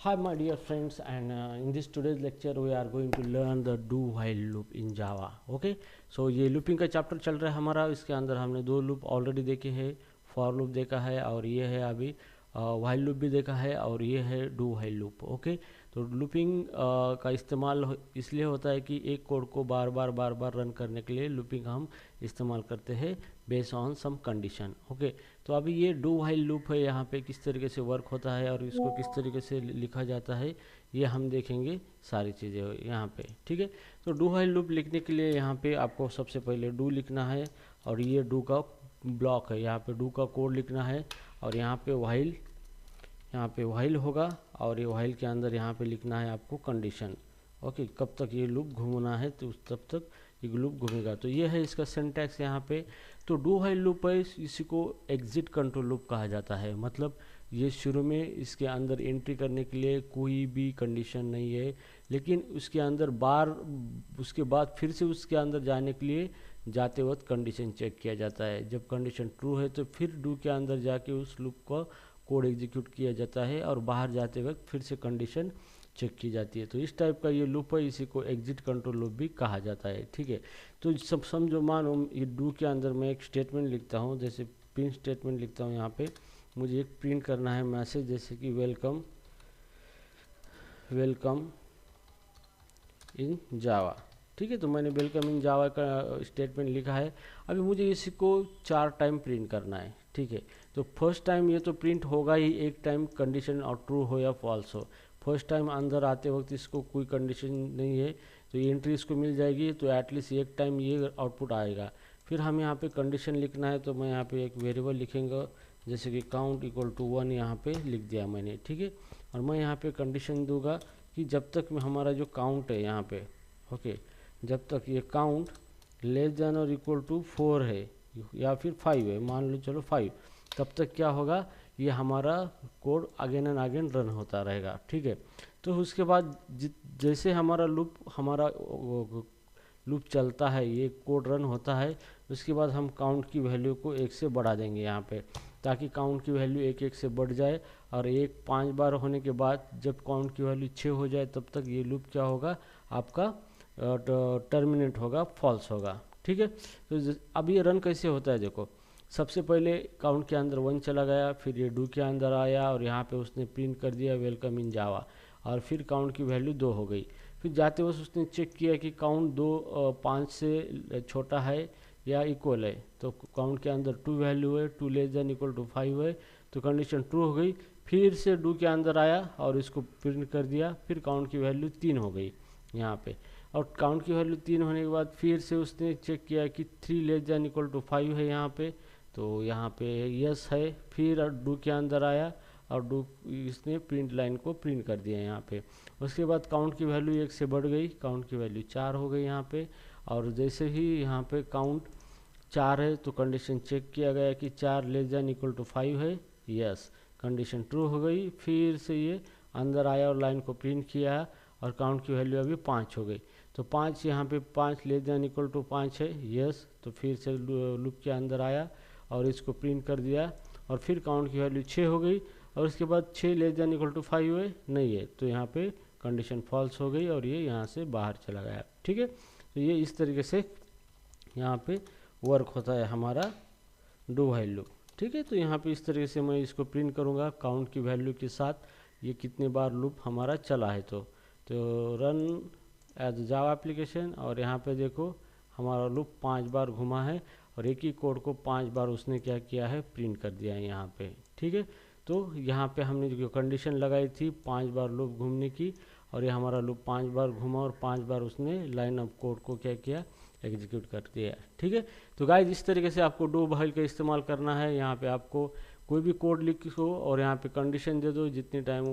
Hi my dear friends, and in this today's lecture we are going to learn the do while loop in Java. Okay, so ये looping का chapter चल रहा है हमारा। इसके अंदर हमने दो लूप ऑलरेडी देखे हैं, फॉर लूप देखा है और ये है अभी वाइल लूप भी देखा है और ये है डू वाइल लूप। ओके, तो लूपिंग का इस्तेमाल इसलिए होता है कि एक कोड को बार बार रन करने के लिए लूपिंग हम इस्तेमाल करते हैं based on some condition. Okay, तो अभी ये डू वाइल लूप है, यहाँ पे किस तरीके से वर्क होता है और इसको किस तरीके से लिखा जाता है ये हम देखेंगे सारी चीज़ें यहाँ पे। ठीक है, तो डू वाइल लूप लिखने के लिए यहाँ पे आपको सबसे पहले डू लिखना है और ये डू का ब्लॉक है, यहाँ पे डू का कोड लिखना है और यहाँ पे वाइल होगा और ये वाइल के अंदर यहाँ पे लिखना है आपको कंडीशन। ओके, कब तक ये लूप घूमना है तो तब तक ये लूप घूमेगा। तो ये है इसका सिंटैक्स यहाँ पे। तो डू वाइल लूप है, इसी को एग्जिट कंट्रोल लूप कहा जाता है। मतलब ये शुरू में इसके अंदर एंट्री करने के लिए कोई भी कंडीशन नहीं है, लेकिन उसके अंदर उसके बाद फिर से उसके अंदर जाने के लिए जाते वक्त कंडीशन चेक किया जाता है। जब कंडीशन ट्रू है तो फिर डू के अंदर जाके उस लूप का कोड एग्जीक्यूट किया जाता है और बाहर जाते वक्त फिर से कंडीशन चेक की जाती है। तो इस टाइप का ये लूप है, इसी को एग्जिट कंट्रोल लूप भी कहा जाता है। ठीक है, तो सब समझो, मानो ये डू के अंदर मैं एक स्टेटमेंट लिखता हूँ, जैसे प्रिंट स्टेटमेंट लिखता हूँ। यहाँ पे मुझे एक प्रिंट करना है मैसेज, जैसे कि वेलकम इन जावा। ठीक है, तो मैंने वेलकम इन जावा का स्टेटमेंट लिखा है। अभी मुझे इसी को 4 टाइम प्रिंट करना है। ठीक है, तो फर्स्ट टाइम ये तो प्रिंट होगा ही, एक टाइम कंडीशन और ट्रू हो या फॉल्स हो। फर्स्ट टाइम अंदर आते वक्त इसको कोई कंडीशन नहीं है तो ये एंट्री इसको मिल जाएगी, तो एटलीस्ट एक टाइम ये आउटपुट आएगा। फिर हम यहाँ पे कंडीशन लिखना है, तो मैं यहाँ पे एक वेरिएबल लिखेंगे, जैसे कि काउंट इक्वल टू 1 यहाँ पे लिख दिया मैंने। ठीक है, और मैं यहाँ पे कंडीशन दूंगा कि जब तक हमारा जो काउंट है यहाँ पे, ओके, जब तक ये काउंट लेस देन और इक्वल टू 4 है या फिर 5 है, मान लो चलो 5, तब तक क्या होगा, ये हमारा code again and again run होता रहेगा। ठीक है, तो उसके बाद जैसे हमारा लूप चलता है, ये कोड रन होता है, उसके बाद हम काउंट की वैल्यू को 1 से बढ़ा देंगे यहाँ पे, ताकि काउंट की वैल्यू 1 से बढ़ जाए। और 5 बार होने के बाद जब काउंट की वैल्यू 6 हो जाए तब तक ये लूप क्या होगा आपका टर्मिनेट होगा, फॉल्स होगा। ठीक है, तो अब ये रन कैसे होता है देखो। सबसे पहले काउंट के अंदर 1 चला गया, फिर ये डू के अंदर आया और यहाँ पे उसने प्रिंट कर दिया वेलकम इन जावा, और फिर काउंट की वैल्यू 2 हो गई। फिर जाते वक्त उसने चेक किया कि काउंट 5 से छोटा है या इक्वल है, तो काउंट के अंदर 2 वैल्यू है, 2 लेस देन इक्वल टू 5 है, तो कंडीशन ट्रू हो गई। फिर से डू के अंदर आया और इसको प्रिंट कर दिया, फिर काउंट की वैल्यू 3 हो गई यहाँ पे। और काउंट की वैल्यू 3 होने के बाद फिर से उसने चेक किया कि 3 लेस देन इक्वल टू 5 है यहाँ पे, तो यहाँ पे यस है। फिर डू के अंदर आया और डू इसने प्रिंट लाइन को प्रिंट कर दिया यहाँ पे। उसके बाद काउंट की वैल्यू 1 से बढ़ गई, काउंट की वैल्यू 4 हो गई यहाँ पे। और जैसे ही यहाँ पे काउंट 4 है तो कंडीशन चेक किया गया कि 4 लेस देन इक्वल टू 5 है, यस, कंडीशन ट्रू हो गई। फिर से ये अंदर आया और लाइन को प्रिंट किया और काउंट की वैल्यू अभी 5 हो गई, तो 5 यहाँ पे 5 लेस देन इक्वल टू 5 है, यस, तो फिर से लूप के अंदर आया और इसको प्रिंट कर दिया और फिर काउंट की वैल्यू 6 हो गई। और उसके बाद 6 लेस देन इक्वल टू 5 है, नहीं है, तो यहाँ पे कंडीशन फॉल्स हो गई और ये यहाँ से बाहर चला गया। ठीक है, तो ये इस तरीके से यहाँ पे वर्क होता है हमारा डू व्हाइल लूप। ठीक है, तो यहाँ पे इस तरीके से मैं इसको प्रिंट करूँगा काउंट की वैल्यू के साथ, ये कितने बार लूप हमारा चला है। तो रन एज जावा एप्लीकेशन, और यहाँ पे देखो हमारा लूप 5 बार घुमा है और एक ही कोड को 5 बार उसने क्या किया है, प्रिंट कर दिया है यहाँ पे। ठीक है, तो यहाँ पे हमने जो कंडीशन लगाई थी 5 बार लूप घूमने की, और ये हमारा लूप 5 बार घुमा और 5 बार उसने लाइन ऑफ कोड को क्या किया, एग्जीक्यूट कर दिया। ठीक है, तो गाइस इस तरीके से आपको डू व्हाइल का इस्तेमाल करना है। यहाँ पे आपको कोई भी कोड लिखो और यहाँ पे कंडीशन दे दो, जितनी टाइम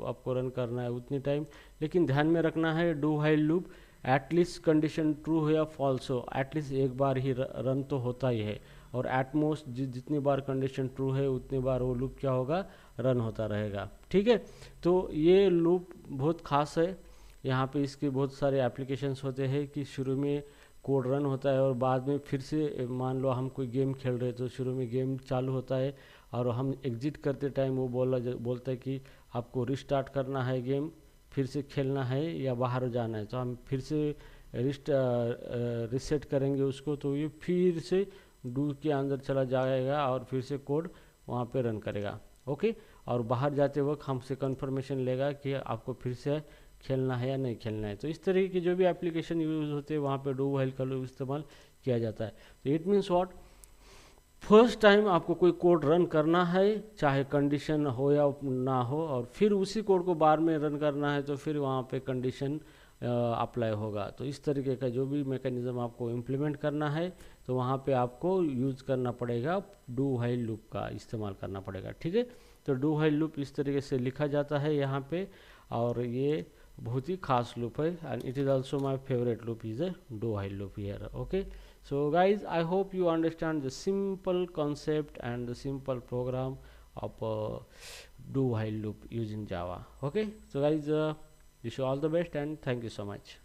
आपको रन करना है उतनी टाइम, लेकिन ध्यान में रखना है do while loop at least condition true हो या फॉल्स हो, एटलीस्ट एक बार ही रन तो होता ही है, और एटमोस्ट जितनी बार कंडीशन ट्रू है उतनी बार वो लूप क्या होगा, रन होता रहेगा। ठीक है, तो ये लूप बहुत खास है। यहाँ पे इसके बहुत सारे एप्लीकेशंस होते हैं कि शुरू में कोड रन होता है और बाद में फिर से मान लो हम कोई गेम खेल रहे हैं, तो शुरू में गेम चालू होता है और हम एग्जिट करते टाइम वो बोलता है कि आपको रिस्टार्ट करना है गेम, फिर से खेलना है या बाहर जाना है, तो हम फिर से रिसेट करेंगे उसको, तो ये फिर से डू के अंदर चला जाएगा और फिर से कोड वहाँ पे रन करेगा। ओके, और बाहर जाते वक्त हमसे कंफर्मेशन लेगा कि आपको फिर से खेलना है या नहीं खेलना है। तो इस तरीके की जो भी एप्लीकेशन यूज़ होते हैं वहाँ पे डू व्हाइल का इस्तेमाल किया जाता है। तो it means what, first time आपको कोई कोड रन करना है, चाहे कंडीशन हो या ना हो, और फिर उसी कोड को बाद में रन करना है तो फिर वहाँ पे कंडीशन अप्लाई होगा। तो इस तरीके का जो भी मैकेनिज्म आपको इम्प्लीमेंट करना है तो वहाँ पे आपको यूज़ करना पड़ेगा, डू व्हाइल लूप का इस्तेमाल करना पड़ेगा। ठीक है, तो डू व्हाइल लूप इस तरीके से लिखा जाता है यहाँ पे, और ये बहुत ही खास लूप है, and it is also my favourite loop is a do while loop here. Okay, so guys, I hope you understand the simple concept and the simple program of do while loop using Java. Okay, so guys, wish you all the best and thank you so much.